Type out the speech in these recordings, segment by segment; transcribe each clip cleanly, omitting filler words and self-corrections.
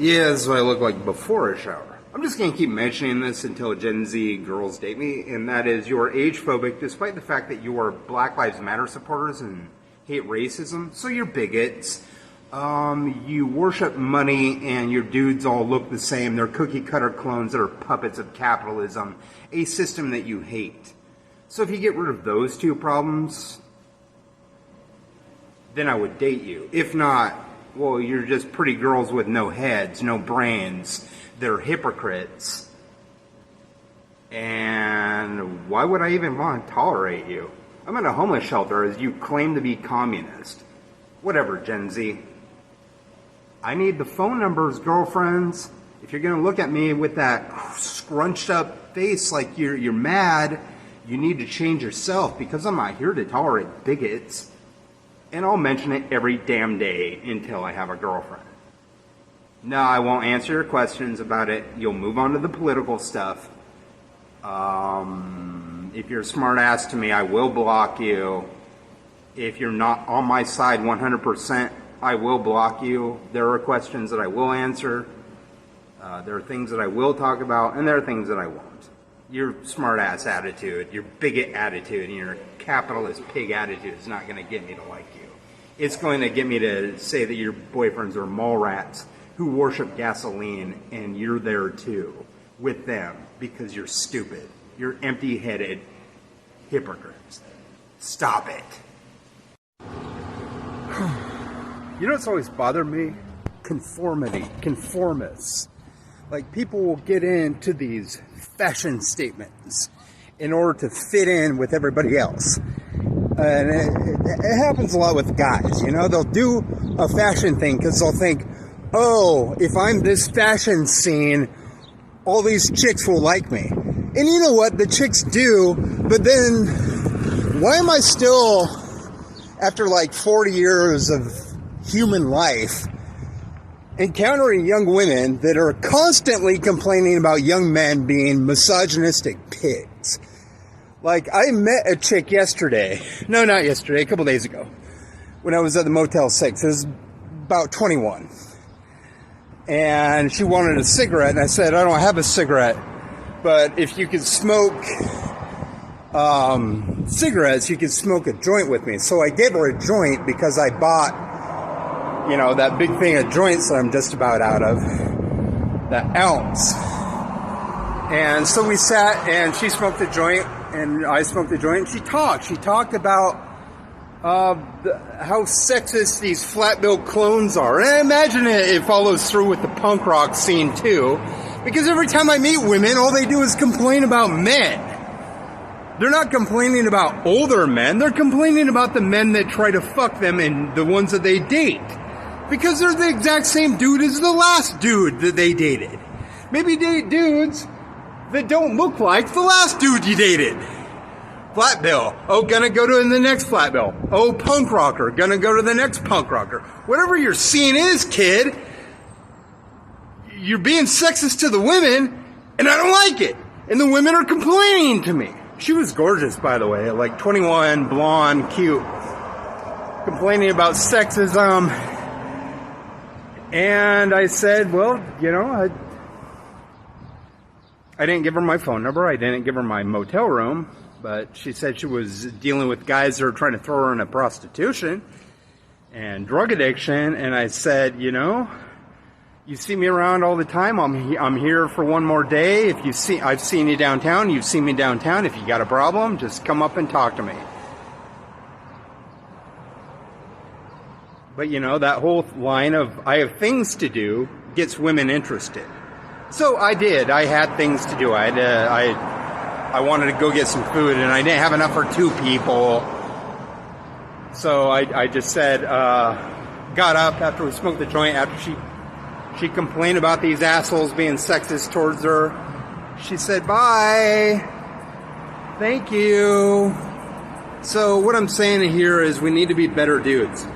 Yeah, that's what I look like before a shower. I'm just going to keep mentioning this until Gen Z girls date me, and that is you are age phobic despite the fact that you are Black Lives Matter supporters and hate racism, so you're bigots. You worship money and your dudes all look the same. They're cookie cutter clones that are puppets of capitalism, a system that you hate. So if you get rid of those two problems, then I would date you. If not, well, you're just pretty girls with no heads, no brains. They're hypocrites. And why would I even want to tolerate you? I'm in a homeless shelter as you claim to be communist. Whatever, Gen Z. I need the phone numbers, girlfriends. If you're going to look at me with that scrunched up face like you're mad, you need to change yourself because I'm not here to tolerate bigots. And I'll mention it every damn day until I have a girlfriend. No, I won't answer your questions about it. You'll move on to the political stuff. If you're a smart ass to me, I will block you. If you're not on my side 100%, I will block you. There are questions that I will answer. There are things that I will talk about, and there are things that I won't. Your smart ass attitude, your bigot attitude, and your capitalist pig attitude is not going to get me to like you. It's going to get me to say that your boyfriends are mall rats who worship gasoline, and you're there too with them because you're stupid. You're empty-headed hypocrites. Stop it. You know what's always bothered me? Conformity. Conformists. Like, people will get into these fashion statements in order to fit in with everybody else. And it happens a lot with guys, you know? They'll do a fashion thing because they'll think, oh, if I'm this fashion scene, all these chicks will like me. And you know what? The chicks do, but then why am I still, after like 40 years of human life, encountering young women that are constantly complaining about young men being misogynistic pigs? Like, I met a chick yesterday. No, not yesterday, a couple days ago, when I was at the Motel 6. It was about 21. And she wanted a cigarette, and I said, I don't have a cigarette, but if you could smoke cigarettes, you could smoke a joint with me. So I gave her a joint because I bought, you know, that big thing of joints that I'm just about out of, that ounce. And so we sat, and she smoked a joint, and I smoked a joint, and she talked about how sexist these flat-bill clones are. And I imagine it follows through with the punk rock scene too, because every time I meet women, all they do is complain about men. They're not complaining about older men, they're complaining about the men that try to fuck them and the ones that they date. Because they're the exact same dude as the last dude that they dated. Maybe date dudes that don't look like the last dude you dated. Flat bill. Oh, gonna go to the next flat bill. Oh, punk rocker. Gonna go to the next punk rocker. Whatever your scene is, kid, you're being sexist to the women, and I don't like it. And the women are complaining to me. She was gorgeous, by the way, like 21, blonde, cute, complaining about sexism. And I said, well, you know, I didn't give her my phone number. I didn't give her my motel room. But she said she was dealing with guys that are trying to throw her into prostitution and drug addiction. And I said, you know, you see me around all the time. I'm here for one more day. If you see, I've seen you downtown. You've seen me downtown. If you got a problem, just come up and talk to me. But you know, that whole line of I have things to do gets women interested. So I did. I had things to do. I wanted to go get some food, and I didn't have enough for two people. So I just said, got up after we smoked the joint, after she complained about these assholes being sexist towards her. She said, bye. Thank you. So what I'm saying here is we need to be better dudes.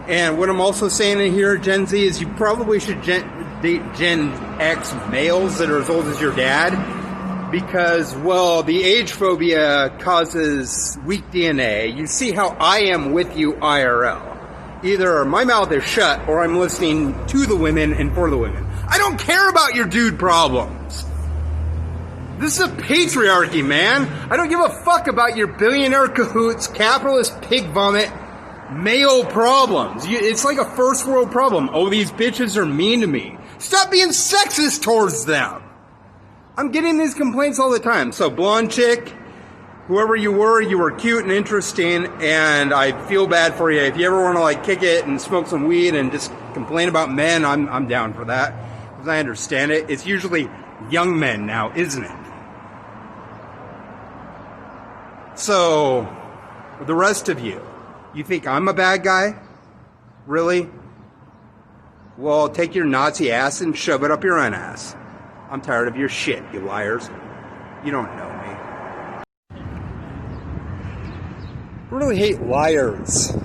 And what I'm also saying in here, Gen Z, is you probably should date Gen X males that are as old as your dad. Because, well, the age phobia causes weak DNA. You see how I am with you IRL. either my mouth is shut or I'm listening to the women and for the women. I don't care about your dude problems. This is a patriarchy, man. I don't give a fuck about your billionaire cahoots, capitalist pig vomit, male problems. It's like a first world problem. Oh, these bitches are mean to me. Stop being sexist towards them. I'm getting these complaints all the time. So, blonde chick, whoever you were cute and interesting, and I feel bad for you. If you ever want to like kick it and smoke some weed and just complain about men, I'm down for that. Because I understand it. It's usually young men now, isn't it? So, the rest of you, you think I'm a bad guy? Really? Well, take your Nazi ass and shove it up your own ass. I'm tired of your shit, you liars. You don't know me. I really hate liars.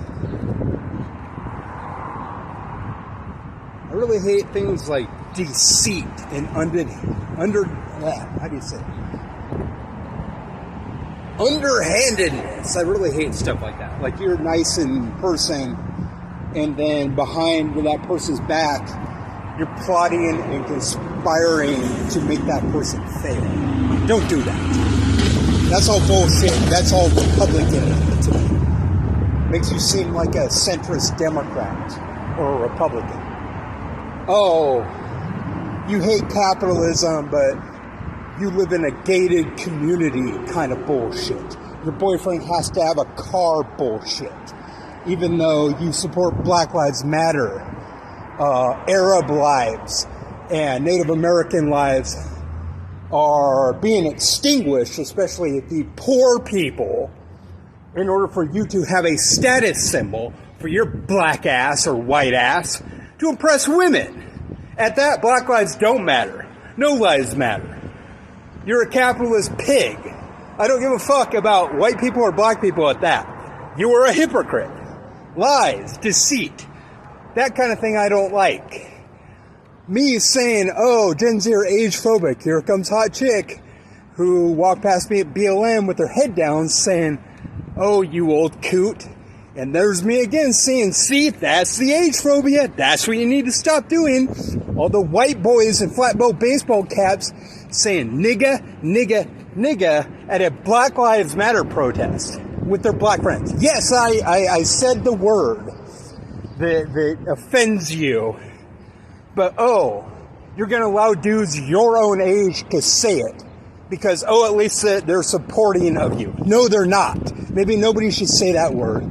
I really hate things like deceit and how do you say it? Underhandedness. I really hate stuff like that. Like you're nice in person, and then behind that person's back, you're plotting and conspiring to make that person fail. Don't do that. That's all bullshit. That's all Republican to me. Makes you seem like a centrist Democrat or a Republican. Oh, you hate capitalism, but you live in a gated community kind of bullshit. Your boyfriend has to have a car bullshit. Even though you support Black Lives Matter, Arab lives, and Native American lives are being extinguished, especially the poor people, in order for you to have a status symbol for your black ass or white ass to impress women. At that, Black lives don't matter. No lives matter. You're a capitalist pig. I don't give a fuck about white people or black people at that. You are a hypocrite. Lies, deceit, that kind of thing I don't like. Me saying, oh, Gen Z are age phobic. Here comes hot chick who walked past me at BLM with her head down saying, oh, you old coot. And there's me again saying, see, that's the age phobia. That's what you need to stop doing. All the white boys in flat-bow baseball caps saying nigga, nigga, nigga at a Black Lives Matter protest with their black friends. Yes, I said the word that offends you. But, oh, you're going to allow dudes your own age to say it. Because, oh, at least they're supporting of you. No, they're not. Maybe nobody should say that word.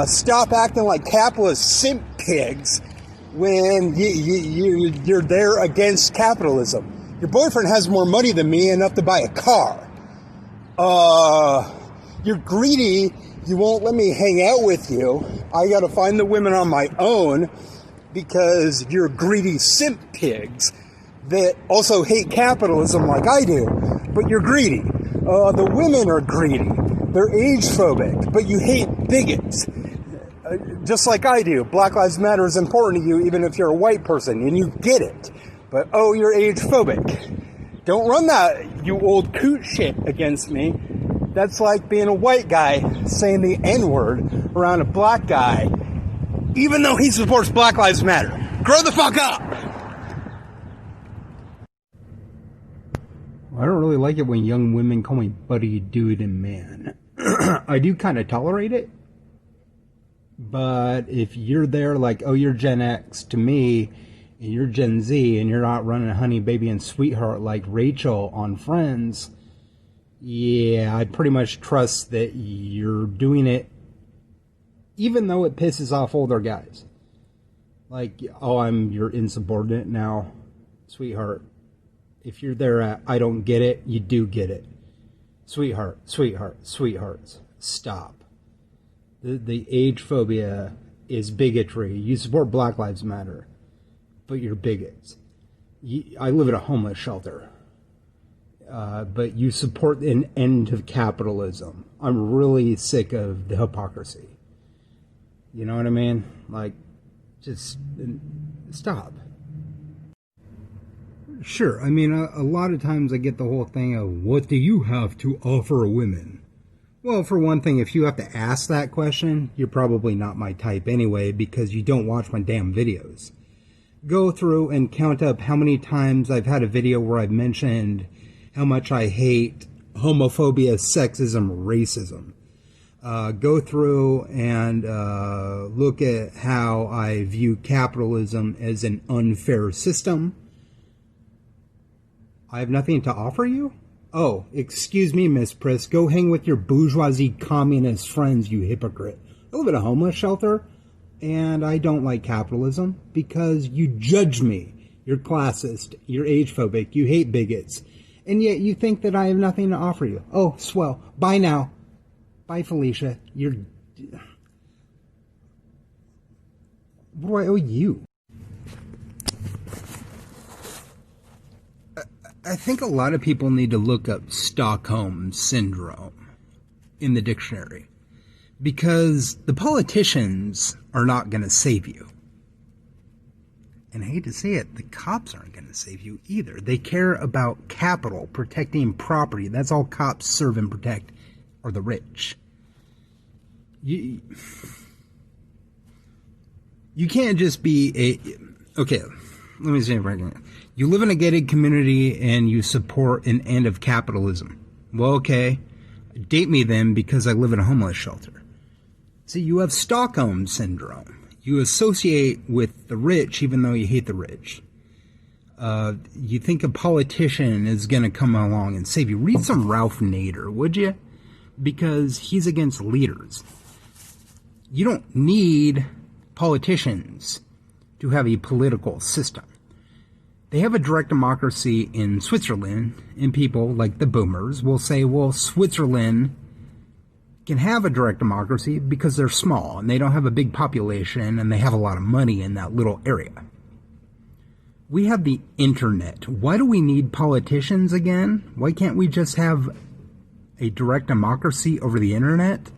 Stop acting like capitalist simp pigs when you're there against capitalism. Your boyfriend has more money than me, enough to buy a car. You're greedy. You won't let me hang out with you. I got to find the women on my own because you're greedy simp pigs that also hate capitalism like I do. But you're greedy. The women are greedy. They're age phobic, but you hate bigots. Just like I do. Black Lives Matter is important to you even if you're a white person and you get it. But, oh, you're age phobic. Don't run that, you old coot shit against me. That's like being a white guy saying the N-word around a black guy, even though he supports Black Lives Matter. Grow the fuck up! I don't really like it when young women call me buddy, dude, and man. I do kind of tolerate it. But if you're there like, oh, you're Gen X to me, and you're Gen Z, and you're not running honey, baby, and sweetheart like Rachel on Friends, yeah, I'd pretty much trust that you're doing it, even though it pisses off older guys. Like, oh, I'm your insubordinate now, sweetheart. If you're there at, I don't get it, you do get it. Sweetheart, sweetheart, sweethearts, stop. The age phobia is bigotry. You support Black Lives Matter, but you're bigots. I live at a homeless shelter, but you support an end of capitalism. I'm really sick of the hypocrisy. You know what I mean? Like, just stop. Sure, I mean, a lot of times I get the whole thing of, what do you have to offer women? Well, for one thing, if you have to ask that question, you're probably not my type anyway, because you don't watch my damn videos. Go through and count up how many times I've had a video where I've mentioned how much I hate homophobia, sexism, racism. Go through and look at how I view capitalism as an unfair system. I have nothing to offer you? Oh, excuse me, Miss Priss. Go hang with your bourgeoisie communist friends, you hypocrite. I live in a homeless shelter, and I don't like capitalism because you judge me. You're classist. You're age-phobic. You hate bigots. And yet you think that I have nothing to offer you. Oh, swell. Bye now. Bye, Felicia. What do I owe you? I think a lot of people need to look up Stockholm Syndrome in the dictionary, because the politicians are not going to save you. And I hate to say it, the cops aren't going to save you either. They care about capital, protecting property. That's all cops serve and protect, are the rich. You can't just be okay, let me say it right now. You live in a gated community and you support an end of capitalism. Well, okay, date me then, because I live in a homeless shelter. See, you have Stockholm Syndrome. You associate with the rich even though you hate the rich. You think a politician is going to come along and save you. Read some Ralph Nader, would you? Because he's against leaders. You don't need politicians to have a political system. They have a direct democracy in Switzerland, and people like the boomers will say, well, Switzerland can have a direct democracy because they're small and they don't have a big population and they have a lot of money in that little area. We have the internet. Why do we need politicians again? Why can't we just have a direct democracy over the internet?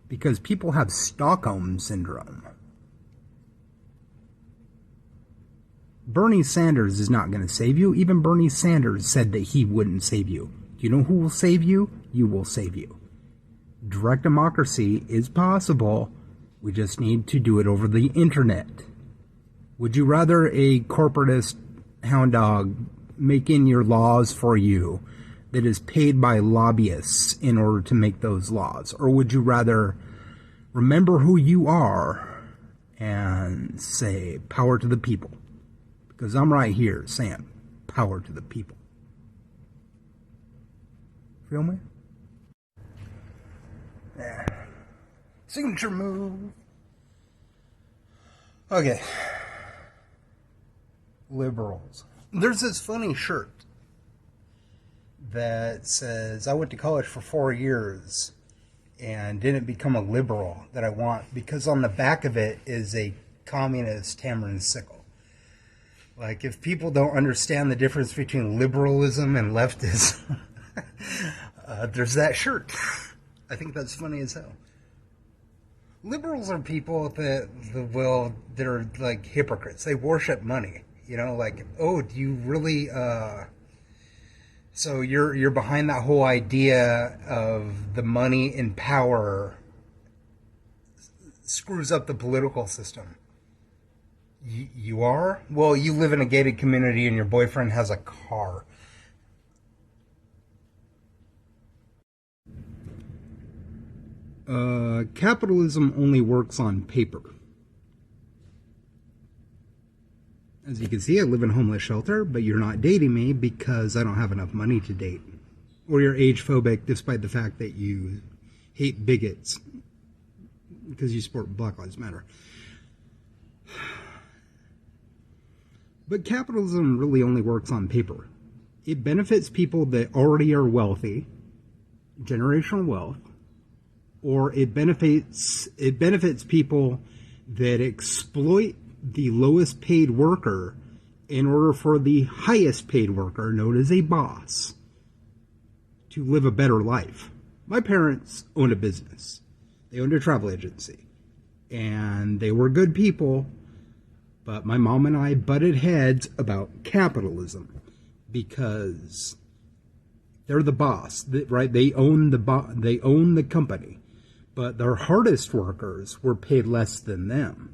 Because people have Stockholm Syndrome. Bernie Sanders is not going to save you. Even Bernie Sanders said that he wouldn't save you. Do you know who will save you? You will save you. Direct democracy is possible. We just need to do it over the internet. Would you rather a corporatist hound dog making your laws for you that is paid by lobbyists in order to make those laws? Or would you rather remember who you are and say, power to the people? Because I'm right here saying, power to the people. Feel me? Yeah. Signature move. Okay. Liberals. There's this funny shirt that says, I went to college for 4 years and didn't become a liberal that I want, because on the back of it is a communist hammer and sickle. Like, if people don't understand the difference between liberalism and leftism, there's that shirt. I think that's funny as hell. Liberals are people that are like hypocrites. They worship money. You know, like, oh, do you really, so you're behind that whole idea of the money and power screws up the political system. You are? Well, you live in a gated community and your boyfriend has a car. Capitalism only works on paper. As you can see, I live in a homeless shelter, but you're not dating me because I don't have enough money to date. Or you're age phobic despite the fact that you hate bigots because you support Black Lives Matter. But capitalism really only works on paper. It benefits people that already are wealthy, generational wealth, or it benefits people that exploit the lowest paid worker in order for the highest paid worker, known as a boss, to live a better life. My parents owned a business. They owned a travel agency. And they were good people, but my mom and I butted heads about capitalism because They're the boss, right? They own the company. But their hardest workers were paid less than them.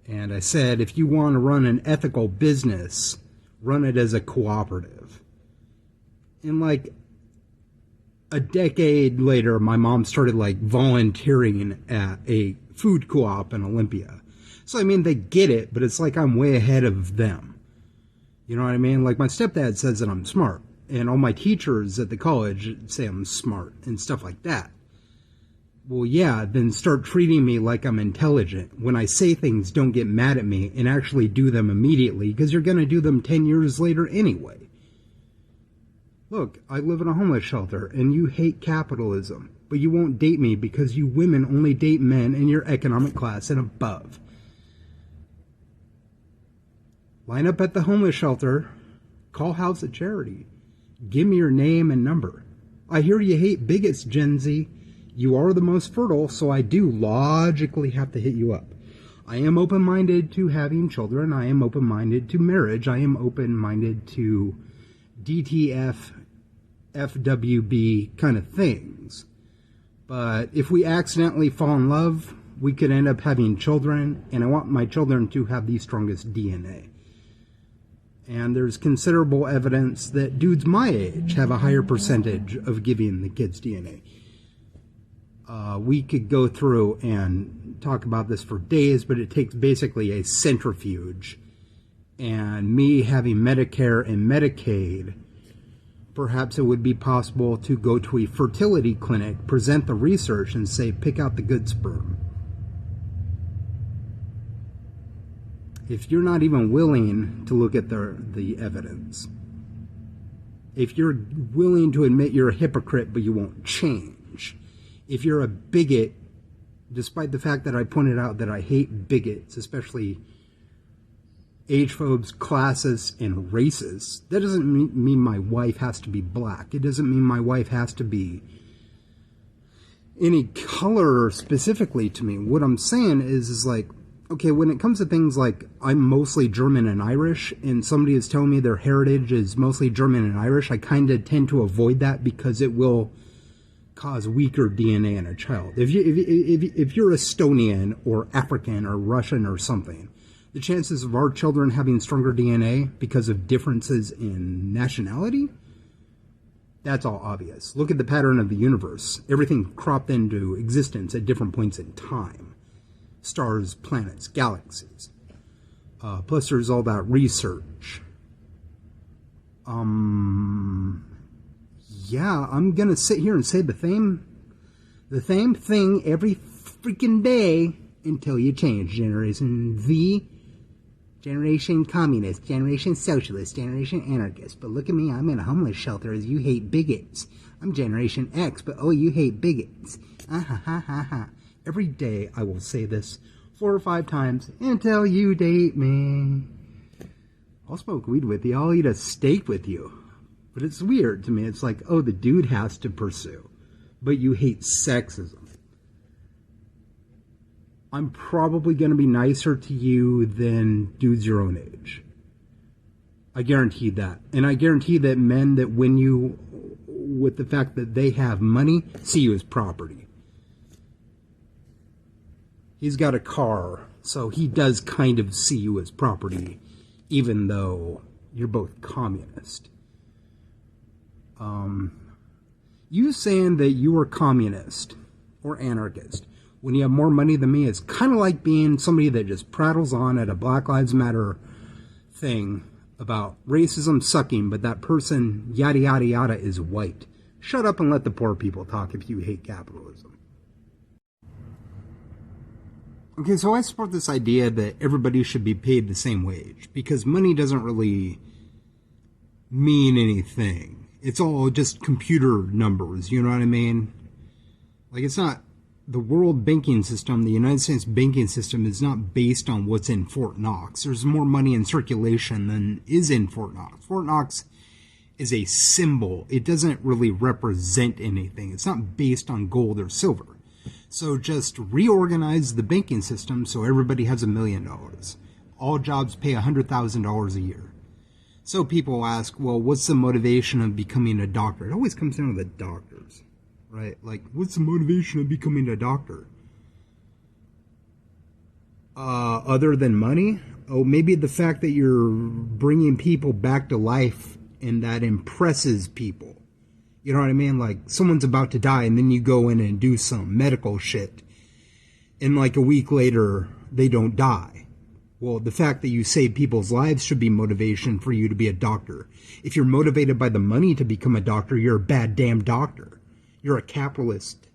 And I said, if you want to run an ethical business, run it as a cooperative. And like a decade later, my mom started like volunteering at a food co-op in Olympia. So I mean, they get it, but it's like I'm way ahead of them. You know what I mean? Like my stepdad says that I'm smart. And all my teachers at the college say I'm smart and stuff like that. Well, yeah, then start treating me like I'm intelligent. When I say things, don't get mad at me and actually do them immediately, because you're going to do them 10 years later anyway. Look, I live in a homeless shelter and you hate capitalism, but you won't date me because you women only date men in your economic class and above. Line up at the homeless shelter, call House of Charity. Give me your name and number. I hear you hate bigots, Gen Z. You are the most fertile, so I do logically have to hit you up. I am open-minded to having children. I am open-minded to marriage. I am open-minded to DTF, FWB kind of things. But if we accidentally fall in love, we could end up having children, and I want my children to have the strongest DNA. And there's considerable evidence that dudes my age have a higher percentage of giving the kids DNA. We could go through and talk about this for days, but it takes basically a centrifuge. And me having Medicare and Medicaid, perhaps it would be possible to go to a fertility clinic, present the research, and say, pick out the good sperm. If you're not even willing to look at the evidence, if you're willing to admit you're a hypocrite but you won't change, if you're a bigot, despite the fact that I pointed out that I hate bigots, especially age-phobes, classists, and racists, that doesn't mean my wife has to be black. It doesn't mean my wife has to be any color specifically to me. What I'm saying is like, okay, when it comes to things like I'm mostly German and Irish, and somebody is telling me their heritage is mostly German and Irish, I kind of tend to avoid that because it will cause weaker DNA in a child. If you're Estonian or African or Russian or something, the chances of our children having stronger DNA because of differences in nationality, that's all obvious. Look at the pattern of the universe. Everything cropped into existence at different points in time. Stars, planets, galaxies. Plus there's all that research. Yeah, I'm gonna sit here and say the same thing every freaking day until you change. Generation V, Generation Communist, Generation Socialist, Generation Anarchist. But look at me, I'm in a homeless shelter as you hate bigots. I'm Generation X, but oh, you hate bigots. Every day I will say this 4 or 5 times until you date me. I'll smoke weed with you. I'll eat a steak with you. But it's weird to me. It's like, oh, the dude has to pursue. But you hate sexism. I'm probably going to be nicer to you than dudes your own age. I guarantee that. And I guarantee that men that win you with the fact that they have money see you as property. He's got a car, so he does kind of see you as property, even though you're both communist. You saying that you are communist or anarchist when you have more money than me is kind of like being somebody that just prattles on at a Black Lives Matter thing about racism sucking, but that person, yada, yada, yada, is white. Shut up and let the poor people talk if you hate capitalism. Okay, so I support this idea that everybody should be paid the same wage, because money doesn't really mean anything. It's all just computer numbers, you know what I mean? Like, it's not, the world banking system, the United States banking system is not based on what's in Fort Knox. There's more money in circulation than is in Fort Knox. Fort Knox is a symbol. It doesn't really represent anything. It's not based on gold or silver. So just reorganize the banking system so everybody has $1 million. All jobs pay $100,000 a year. So people ask, well, what's the motivation of becoming a doctor? It always comes down to the doctors, right? Like, what's the motivation of becoming a doctor? Other than money? Oh, maybe the fact that you're bringing people back to life and that impresses people. You know what I mean? Like, someone's about to die and then you go in and do some medical shit. And like a week later, they don't die. Well, the fact that you save people's lives should be motivation for you to be a doctor. If you're motivated by the money to become a doctor, you're a bad damn doctor. You're a capitalist.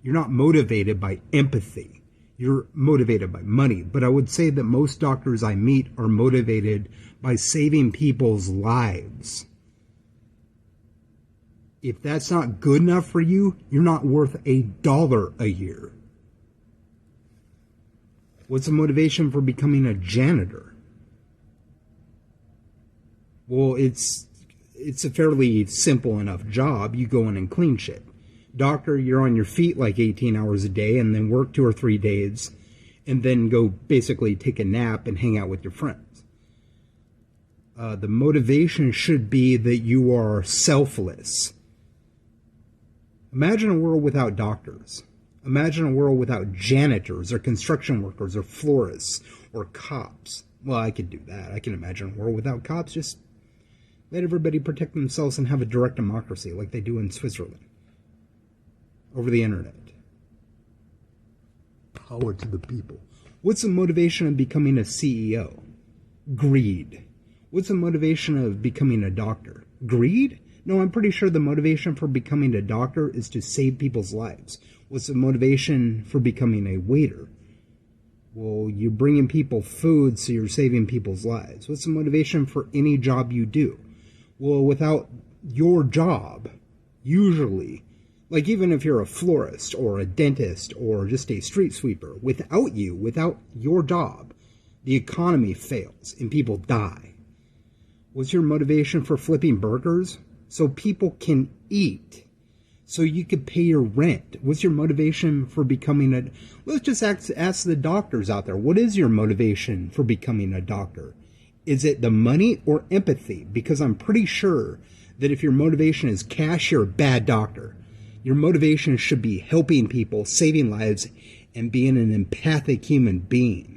You're not motivated by empathy. You're motivated by money. But I would say that most doctors I meet are motivated by saving people's lives. If that's not good enough for you, you're not worth $1 a year. What's the motivation for becoming a janitor? Well, it's a fairly simple enough job. You go in and clean shit. Doctor, you're on your feet like 18 hours a day and then work 2 or 3 days and then go basically take a nap and hang out with your friends. The motivation should be that you are selfless. Imagine a world without doctors. Imagine a world without janitors or construction workers or florists or cops. Well, I could do that. I can imagine a world without cops. Just let everybody protect themselves and have a direct democracy like they do in Switzerland. Over the internet. Power to the people. What's the motivation of becoming a CEO? Greed. What's the motivation of becoming a doctor? Greed? No, I'm pretty sure the motivation for becoming a doctor is to save people's lives. What's the motivation for becoming a waiter? Well, you're bringing people food, so you're saving people's lives. What's the motivation for any job you do? Well, without your job, usually, like even if you're a florist or a dentist or just a street sweeper, without you, without your job, the economy fails and people die. What's your motivation for flipping burgers? So people can eat. So you could pay your rent. What's your motivation for becoming a... Let's just ask the doctors out there. What is your motivation for becoming a doctor? Is it the money or empathy? Because I'm pretty sure that if your motivation is cash, you're a bad doctor. Your motivation should be helping people, saving lives, and being an empathic human being.